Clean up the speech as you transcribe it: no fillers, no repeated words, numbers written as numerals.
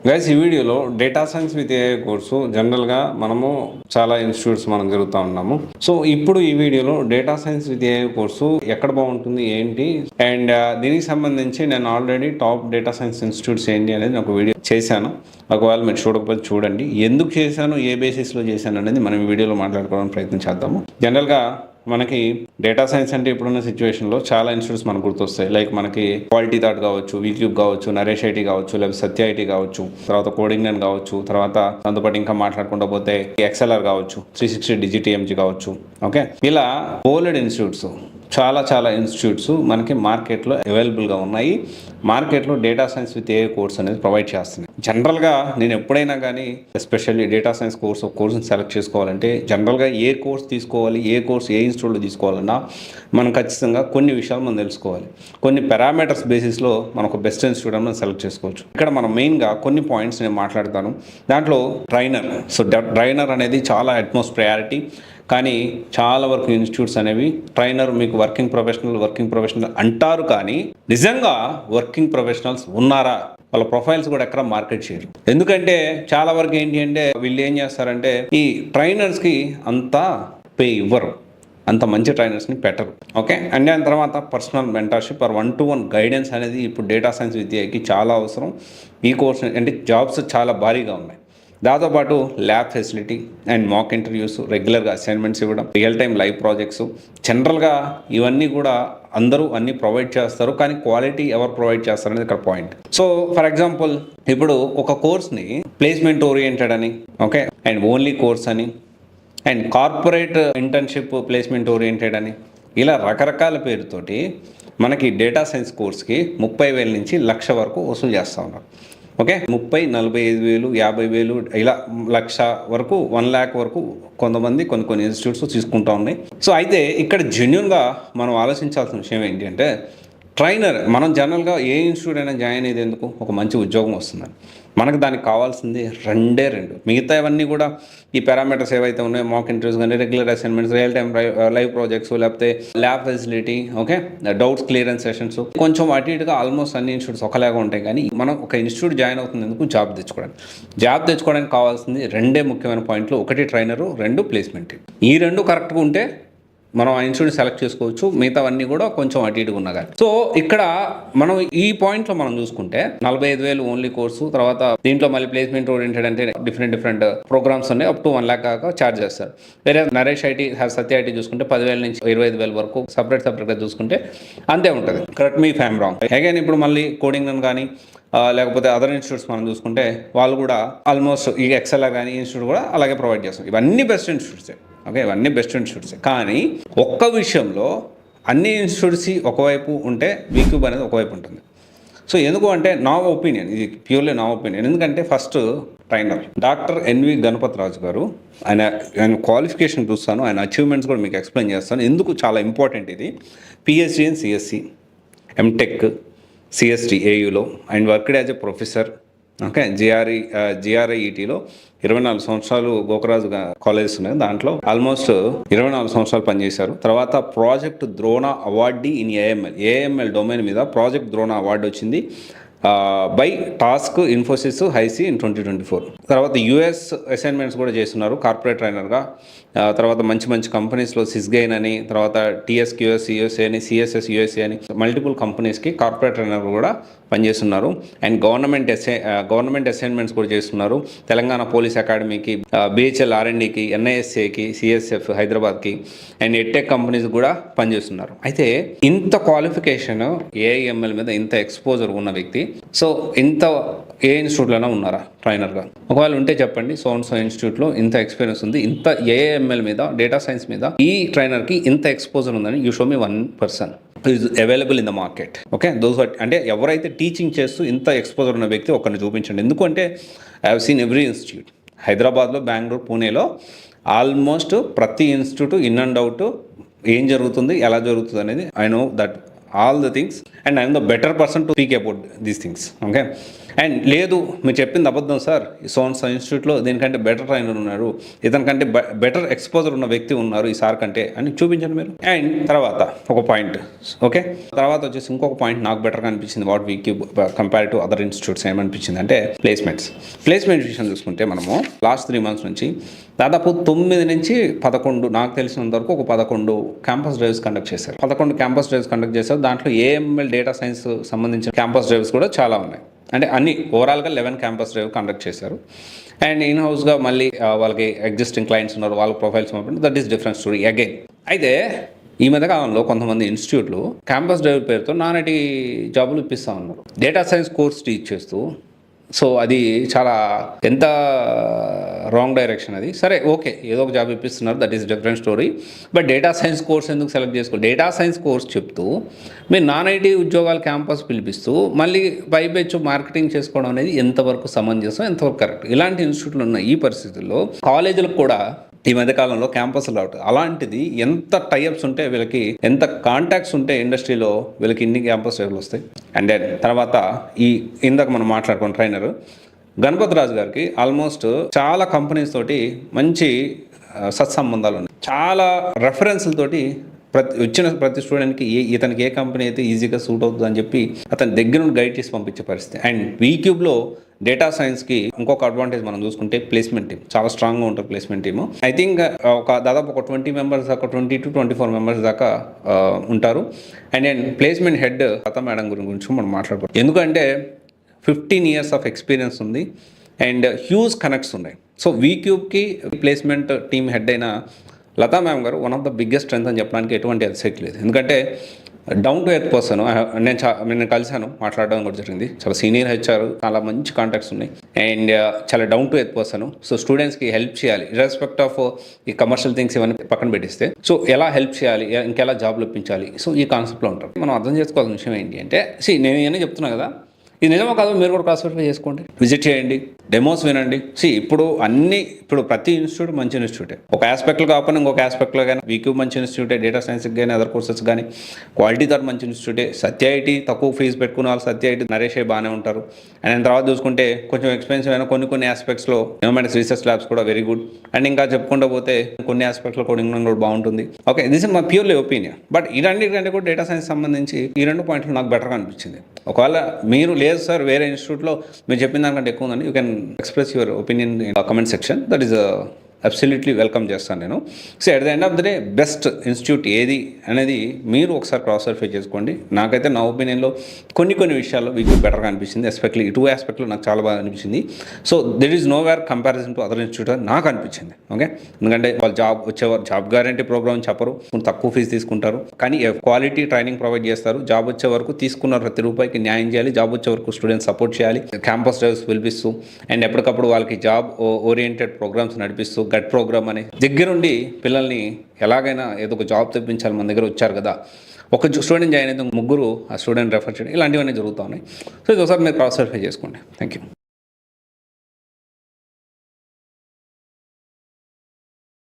Guys, ఈ వీడియోలో data science with AI course జనరల్గా మనము చాలా ఇన్స్టిట్యూట్స్ మనం జరుగుతూ ఉన్నాము. సో ఇప్పుడు ఈ వీడియోలో data science with AI course ఎక్కడ బాగుంటుంది ఏంటి అండ్ దీనికి సంబంధించి నేను already top data science institutes ఏంటి అనేది ఒక వీడియో చేశాను. ఒకవేళ మీరు చూడకపోతే చూడండి. ఎందుకు చేశాను, ఏ బేసిస్లో చేశాను అనేది మనం ఈ వీడియోలో మాట్లాడుకోవడానికి ప్రయత్నం చేద్దాము. జనరల్గా మనకి డేటా సైన్స్ అంటే ఇప్పుడున్న సిచ్యువేషన్లో చాలా ఇన్స్టిట్యూట్స్ మనకు గుర్తొస్తాయి. లైక్ మనకి క్వాలిటీ థాట్ కావచ్చు, వీక్యూబ్ కావచ్చు, నరేష్ ఐటీ కావచ్చు, లేకపోతే సత్య ఐటీ కావచ్చు, తర్వాత కోడింగ్ అని కావచ్చు, తర్వాత దాంతోపాటు ఇంకా మాట్లాడుకుంటూ పోతే ఎక్స్ఎల్ఆర్ కావచ్చు, 360 డిజిటిఎంజీ కావచ్చు. ఓకే, ఇలా బోలెడ్ ఇన్స్టిట్యూట్స్, చాలా ఇన్స్టిట్యూట్స్ మనకి మార్కెట్లో అవైలబుల్గా ఉన్నాయి. మార్కెట్లో data science with a course అనేది ప్రొవైడ్ చేస్తున్నాయి. జనరల్గా నేను ఎప్పుడైనా కానీ ఎస్పెషల్లీ డేటా సైన్స్ కోర్సుని సెలెక్ట్ చేసుకోవాలంటే జనరల్గా ఏ కోర్స్ తీసుకోవాలి, ఏ కోర్స్ ఏ ఇన్స్టిట్యూట్లో తీసుకోవాలన్నా మనం ఖచ్చితంగా కొన్ని విషయాలు మనం తెలుసుకోవాలి. కొన్ని పారామీటర్స్ బేసిస్లో మనకు బెస్ట్ ఇన్స్టిట్యూట్ మనం సెలెక్ట్ చేసుకోవచ్చు. ఇక్కడ మనం మెయిన్గా కొన్ని పాయింట్స్ నేను మాట్లాడతాను. దాంట్లో ట్రైనర్. సో ట్రైనర్ అనేది చాలా అట్మోస్ట్ ప్రయారిటీ. కానీ చాలా వరకు ఇన్స్టిట్యూట్స్ అనేవి ట్రైనర్ మీకు వర్కింగ్ ప్రొఫెషనల్ అంటారు, కానీ నిజంగా వర్కింగ్ ప్రొఫెషనల్స్ ఉన్నారా, వాళ్ళ ప్రొఫైల్స్ కూడా ఎక్కడ మార్కెట్ చేయరు. ఎందుకంటే చాలా వరకు ఏంటి అంటే వీళ్ళు ఏం చేస్తారంటే ఈ ట్రైనర్స్కి అంతా పే ఇవ్వరు, అంత మంచి ట్రైనర్స్ని పెట్టరు. ఓకే, అండ్ దాని తర్వాత personal mentorship are 1-to-1 guidance అనేది ఇప్పుడు డేటా సైన్స్ విద్యకి చాలా అవసరం. ఈ కోర్స్ అంటే జాబ్స్ చాలా భారీగా ఉన్నాయి. దాంతోపాటు lab facility and mock interviews, రెగ్యులర్గా అసైన్మెంట్స్ ఇవ్వడం, రియల్ టైం లైవ్ ప్రాజెక్ట్స్, జనరల్గా ఇవన్నీ కూడా అందరూ అన్నీ ప్రొవైడ్ చేస్తారు. కానీ క్వాలిటీ ఎవరు ప్రొవైడ్ చేస్తారు అనేది ఇక్కడ పాయింట్. సో ఫర్ ఎగ్జాంపుల్ ఇప్పుడు ఒక కోర్స్ని ప్లేస్మెంట్ ఓరియంటెడ్ అని, ఓకే, అండ్ ఓన్లీ కోర్స్ అని, and corporate internship placement oriented అని, ఇలా రకరకాల పేరుతోటి మనకి డేటా సైన్స్ కోర్స్కి 30,000 నుంచి 1,00,000 వరకు వసూలు చేస్తూ ఉన్నారు. ఓకే, 30,000, 45,000, 50,000 ఇలా 1,00,000 వరకు, 1,00,000 వరకు కొంతమంది కొన్ని ఇన్స్టిట్యూట్స్ తీసుకుంటూ ఉన్నాయి. సో అయితే ఇక్కడ జెన్యున్గా మనం ఆలోచించాల్సిన విషయం ఏంటి అంటే ట్రైనర్, మనం జనరల్గా ఏ ఇన్స్టిట్యూట్ అయినా జాయిన్ అయ్యేది ఎందుకు, ఒక మంచి ఉద్యోగం వస్తుందని. మనకు దానికి కావాల్సింది రెండే రెండు. మిగతా ఇవన్నీ కూడా ఈ పారామీటర్స్ ఏవైతే ఉన్నాయో, మాక్ ఇంటర్వ్యూస్ కానీ, regular assignments, real time live projects, లేకపోతే lab facility, okay, doubts clearance sessions, కొంచెం అటు ఇటుగా ఆల్మోస్ట్ అన్ని ఇన్స్టిట్యూట్స్ ఒకలాగా ఉంటాయి. కానీ మనం ఒక ఇన్స్టిట్యూట్ జాయిన్ అవుతుంది ఎందుకు, జాబ్ తెచ్చుకోవడానికి కావాల్సింది రెండే ముఖ్యమైన పాయింట్లు. ఒకటి ట్రైనరు, 2 ప్లేస్మెంట్. ఈ 2 కరెక్ట్గా ఉంటే మనం ఆ ఇన్స్టిట్యూట్ సెలెక్ట్ చేసుకోవచ్చు. మిగతావన్నీ కూడా కొంచెం అటు ఇటుగా ఉన్నా కానీ. సో ఇక్కడ మనం ఈ పాయింట్లో మనం చూసుకుంటే 45,000 ఓన్లీ కోర్సు, తర్వాత దీంట్లో మళ్ళీ ప్లేస్మెంట్ ఓరియంటెడ్ అంటే డిఫరెంట్ ప్రోగ్రామ్స్ ఉన్నాయి. అప్ టు 1,00,000 దాకా ఛార్జ్ చేస్తారు. వేరే నరేష్ ఐటీ, సత్య ఐటీ చూసుకుంటే 10,000 నుంచి 25,000 వరకు సపరేట్గా చూసుకుంటే అంతే ఉంటుంది. కరెక్ట్ మీ ఫ్యామ్ రాంగ్. అగైన్ ఇప్పుడు మళ్ళీ కోడింగ్ అని కానీ లేకపోతే అదర్ ఇన్స్టిట్యూట్స్ మనం చూసుకుంటే వాళ్ళు కూడా ఆల్మోస్ట్ ఈ ఎక్స్ఎల్ఆర్ కానీ ఇన్స్టిట్యూట్ కూడా అలాగే ప్రొవైడ్ చేస్తారు. ఇవన్నీ బెస్ట్ ఇన్స్టిట్యూట్సే. ఓకే, ఇవన్నీ బెస్ట్ ఇన్స్టిట్యూట్సే. కానీ ఒక్క విషయంలో అన్ని ఇన్స్టిట్యూట్స్ ఒకవైపు ఉంటే వీక్యూబ్ అనేది ఒకవైపు ఉంటుంది. సో ఎందుకు అంటే నా ఒపీనియన్, ఇది ప్యూర్లీ నా ఒపీనియన్. ఎందుకంటే first trainer doctor NV Ganapathi Raju garu, ఆయన క్వాలిఫికేషన్ చూస్తాను, ఆయన అచీవ్మెంట్స్ కూడా మీకు ఎక్స్ప్లెయిన్ చేస్తాను ఎందుకు చాలా ఇంపార్టెంట్ ఇది. PhD in CSC, MTech, CST ఏయులో, and worked as a professor. Okay, జిఆర్ఐఈటీలో 24 సంవత్సరాలు గోకరాజు కాలేజెస్ ఉన్నాయి, దాంట్లో ఆల్మోస్ట్ 24 సంవత్సరాలు పనిచేశారు. తర్వాత project Drona awardee in AML domain మీద ప్రాజెక్ట్ ద్రోణ అవార్డు వచ్చింది బై టాస్క్ ఇన్ఫోసిస్ హైసీ ఇన్ 2024. తర్వాత యూఎస్ అసైన్మెంట్స్ కూడా చేస్తున్నారు కార్పొరేట్ ట్రైనర్గా. తర్వాత మంచి కంపెనీస్లో సిస్గైన్ అని, తర్వాత టీఎస్క్యూఎస్ యూఎస్ఏ అని, సిఎస్ఎస్ యూఎస్ఏ అని మల్టిపుల్ కంపెనీస్కి కార్పొరేట్ ట్రైనర్ కూడా పనిచేస్తున్నారు. అండ్ గవర్నమెంట్ అసైన్మెంట్స్ కూడా చేస్తున్నారు. తెలంగాణ పోలీస్ అకాడమీకి, బిహెచ్ఎల్ ఆర్ఎండ్కి, ఎన్ఐఎస్ఏకి, సిఎస్ఎఫ్ హైదరాబాద్కి, అండ్ ఎడ్టెక్ కంపెనీస్ కూడా పనిచేస్తున్నారు. అయితే ఇంత క్వాలిఫికేషన్, ఏఐఎంఎల్ మీద ఇంత ఎక్స్పోజర్ ఉన్న వ్యక్తి, సో ఇంత ఏ ఇన్స్టిట్యూట్లోనే ఉన్నారా ట్రైనర్గా? ఒకవేళ ఉంటే చెప్పండి. సో ఇన్స్టిట్యూట్లో ఇంత ఎక్స్పీరియన్స్ ఉంది, ఇంత ఏఐఎంఎల్ మీద, డేటా సైన్స్ మీద ఈ ట్రైనర్కి ఇంత ఎక్స్పోజర్ ఉందని you show me 1 person is available in the market. Okay, అంటే ఎవరైతే టీచింగ్ చేస్తూ ఇంత ఎక్స్పోజర్ ఉన్న వ్యక్తి ఒకరిని చూపించండి. ఎందుకంటే I have seen every institute, హైదరాబాద్లో, బెంగళూరు, పూణేలో ఆల్మోస్ట్ ప్రతి ఇన్స్టిట్యూట్ ఇన్ అండ్ అవుట్ ఏం జరుగుతుంది, ఎలా జరుగుతుంది అనేది I know that all the things. And I'm the better person to speak about these things. Okay, and లేదు మీరు చెప్పింది అబద్ధం సార్, సోన్స్ ఇన్స్టిట్యూట్లో దీనికంటే బెటర్ ట్రైనర్ ఉన్నారు, ఇతనికంటే బెటర్ ఎక్స్పోజర్ ఉన్న వ్యక్తి ఉన్నారు ఈ సార్ కంటే అని చూపించండి మీరు. అండ్ తర్వాత ఒక పాయింట్, ఓకే, తర్వాత వచ్చేసి ఇంకొక పాయింట్ నాకు బెటర్గా అనిపించింది what VCube compare to other institutes ఏమనిపించింది అంటే ప్లేస్మెంట్ విషయం చూసుకుంటే మనము లాస్ట్ 3 months నుంచి దాదాపు 9 నుంచి 11 నాకు తెలిసినంత వరకు ఒక 11 క్యాంపస్ డ్రైవ్స్ కండక్ట్ చేశారు. 11 క్యాంపస్ డ్రైవ్స్ కండక్ట్ చేశారు. దాంట్లో ఏఎంఎల్ డేటా సైన్స్ సంబంధించిన క్యాంపస్ డ్రైవ్స్ కూడా చాలా ఉన్నాయి. అంటే అన్ని ఓవరాల్గా 11 క్యాంపస్ డ్రైవ్ కండక్ట్ చేశారు. అండ్ ఇన్ హౌస్గా మళ్ళీ వాళ్ళకి ఎగ్జిస్టింగ్ క్లయింట్స్ ఉన్నారు, వాళ్ళ ప్రొఫైల్స్ పంపండి, that is different story again. అయితే ఈ మధ్య కాలంలో కొంతమంది ఇన్స్టిట్యూట్లు క్యాంపస్ డ్రైవ్ పేరుతో నానటి జాబులు ఇప్పిస్తూ ఉన్నారు, డేటా సైన్స్ కోర్స్ టీచ్ చేస్తూ. సో అది చాలా ఎంత రాంగ్ డైరెక్షన్ అది. సరే ఓకే, ఏదో ఒక జాబ్ ఇప్పిస్తున్నారు, that is different story. But data science course ఎందుకు సెలెక్ట్ చేసుకోవాలి? డేటా సైన్స్ కోర్స్ చెప్తూ మీరు నాన్ ఐటీ ఉద్యోగాలు క్యాంపస్ పిలిపిస్తూ మళ్ళీ పైపెచ్చు మార్కెటింగ్ చేసుకోవడం అనేది ఎంతవరకు సమంజసం, ఎంతవరకు కరెక్ట్? ఇలాంటి ఇన్స్టిట్యూట్లు ఉన్న ఈ పరిస్థితుల్లో కాలేజీలకు కూడా ఈ మధ్యకాలంలో క్యాంపస్లు అవుట్, అలాంటిది ఎంత టైఅప్స్ ఉంటే వీళ్ళకి, ఎంత కాంటాక్ట్స్ ఉంటే ఇండస్ట్రీలో వీళ్ళకి ఇన్ని క్యాంపస్ డ్రైవ్లు వస్తాయి. అండ్ దెన్ తర్వాత ఇందాక మనం మాట్లాడుకున్న ట్రైనర్ గణపతి రాజు గారికి ఆల్మోస్ట్ చాలా కంపెనీస్ తోటి మంచి సత్సంబంధాలు ఉన్నాయి, చాలా రెఫరెన్స్లతోటి వచ్చిన ప్రతి స్టూడెంట్కి ఇతనికి ఏ కంపెనీ అయితే ఈజీగా సూట్ అవుతుంది అని చెప్పి అతని దగ్గర నుండి గైడ్ చేసి పంపించే పరిస్థితి. అండ్ వీక్యూబ్లో డేటా సైన్స్కి ఇంకొక అడ్వాంటేజ్ మనం చూసుకుంటే ప్లేస్మెంట్ టీమ్ చాలా స్ట్రాంగ్గా ఉంటుంది. ప్లేస్మెంట్ టీము ఐ థింక్ దాదాపు ఒక 20 members దాకా, 20 to 24 members దాకా ఉంటారు. అండ్ నేను ప్లేస్మెంట్ హెడ్ లతా మేడం గురించి మనం మాట్లాడుకోవాలి, ఎందుకంటే 15 years ఆఫ్ ఎక్స్పీరియన్స్ ఉంది అండ్ హ్యూజ్ కనెక్ట్స్ ఉన్నాయి. సో వీక్యూబ్కి ప్లేస్మెంట్ టీమ్ హెడ్ అయిన లతా మ్యామ్ గారు one of the biggest strength అని చెప్పడానికి ఎటువంటి అసెట్ లేదు. ఎందుకంటే డౌన్ టు ఎర్త్ పర్సన్. నేను కలిశాను, మాట్లాడడం కూడా జరిగింది. చాలా సీనియర్ హెచ్ఆర్, చాలా మంచి కాంటాక్ట్స్ ఉన్నాయి అండ్ చాలా down to earth person. So స్టూడెంట్స్కి హెల్ప్ చేయాలి, ఇర్రెస్పెక్ట్ ఆఫ్ ఈ కమర్షియల్ థింగ్స్ ఇవన్నీ పక్కన పెట్టిస్తే, సో ఎలా హెల్ప్ చేయాలి, ఇంకెలా జాబ్లు ఇప్పించాలి, సో ఈ కాన్సెప్ట్లో ఉంటారు. మనం అర్థం చేసుకోవాల్సిన విషయం ఏంటి అంటే, నేను ఇవన్నీ చెప్తున్నా కదా, ఇది నిజమో కాదు మీరు కూడా క్రాస్ వెరిఫై చేసుకోండి, విజిట్ చేయండి, డెమోస్ వినండి. ఇప్పుడు ప్రతి ఇన్స్టిట్యూట్ మంచి ఇన్స్టిట్యూటే, ఒక ఆస్పెక్ట్లో కాకపోయినా ఇంకొక ఆస్పెక్ట్లో కానీ వీక్యూ మంచి ఇన్స్టిట్యూటే, డేటా సైన్స్కి కానీ అదర్ కోర్సెస్ కానీ క్వాలిటీతో మంచి ఇన్స్టిట్యూటే. సత్య ఐటీ తక్కువ ఫీజు పెట్టుకున్న వాళ్ళు సత్య ఐటీ నరేషే బాగానే ఉంటారు. అండ్ తర్వాత చూసుకుంటే కొంచెం ఎక్స్పెన్సివ్ అయినా కొన్ని ఆస్పెక్ట్స్లో న్యూమాటిక్స్ రీసెర్చ్ ల్యాబ్స్ కూడా వెరీ గుడ్. అండ్ ఇంకా చెప్పుకుంటూ పోతే కొన్ని ఆస్పెక్ట్స్లో కోడింగ్ కూడా బాగుంటుంది. Okay, this is my purely opinion. But ఇలాంటికంటే కూడా డేటా సైన్స్ సంబంధించి ఈ 2 పాయింట్లు నాకు బెటర్గా అనిపించింది. ఒకవేళ మీరు లేదు సార్ వేరే ఇన్స్టిట్యూట్లో మీరు చెప్పిన దానికంటే ఎక్కువ ఉందని, you can express your opinion in comment section. That is absolutely welcome చేస్తాను నేను. So at the end of the day best institute ఏది అనేది మీరు ఒకసారి క్రాస్ వెరిఫై చేసుకోండి. నాకైతే నా ఒపీనియన్లో కొన్ని విషయాల్లో వీక్ బెటర్గా అనిపించింది, ఎస్పెషల్లీ ఈ 2 aspects నాకు చాలా బాగా అనిపించింది. So there is know where comparison to other institute అని నాకు అనిపించింది. ఓకే, ఎందుకంటే వాళ్ళు జాబ్ గ్యారంటీ ప్రోగ్రామ్ చెప్పరు, తక్కువ ఫీజు తీసుకుంటారు, కానీ క్వాలిటీ ట్రైనింగ్ ప్రొవైడ్ చేస్తారు. జాబ్ వచ్చే వరకు తీసుకున్న ప్రతి రూపాయికి న్యాయం చేయాలి, జాబ్ వచ్చే వరకు స్టూడెంట్స్ సపోర్ట్ చేయాలి, క్యాంపస్ డ్రైవ్స్ పిలిపిస్తూ అండ్ ఎప్పటికప్పుడు వాళ్ళకి జాబ్ ఓరియంటెడ్ ప్రోగ్రామ్స్ నడిపిస్తూ, గట్ ప్రోగ్రామ్ అని దగ్గరుండి పిల్లల్ని ఎలాగైనా ఏదో ఒక జాబ్ తెప్పించాలి. మన దగ్గర వచ్చారు కదా, ఒక స్టూడెంట్ జాయిన్ అయితే 3 ఆ స్టూడెంట్ రెఫర్ చేయడం, ఇలాంటివన్నీ జరుగుతూ ఉన్నాయి. సో ఇది ఒకసారి మీరు క్రాస్ వెరిఫై చేసుకోండి. Thank you.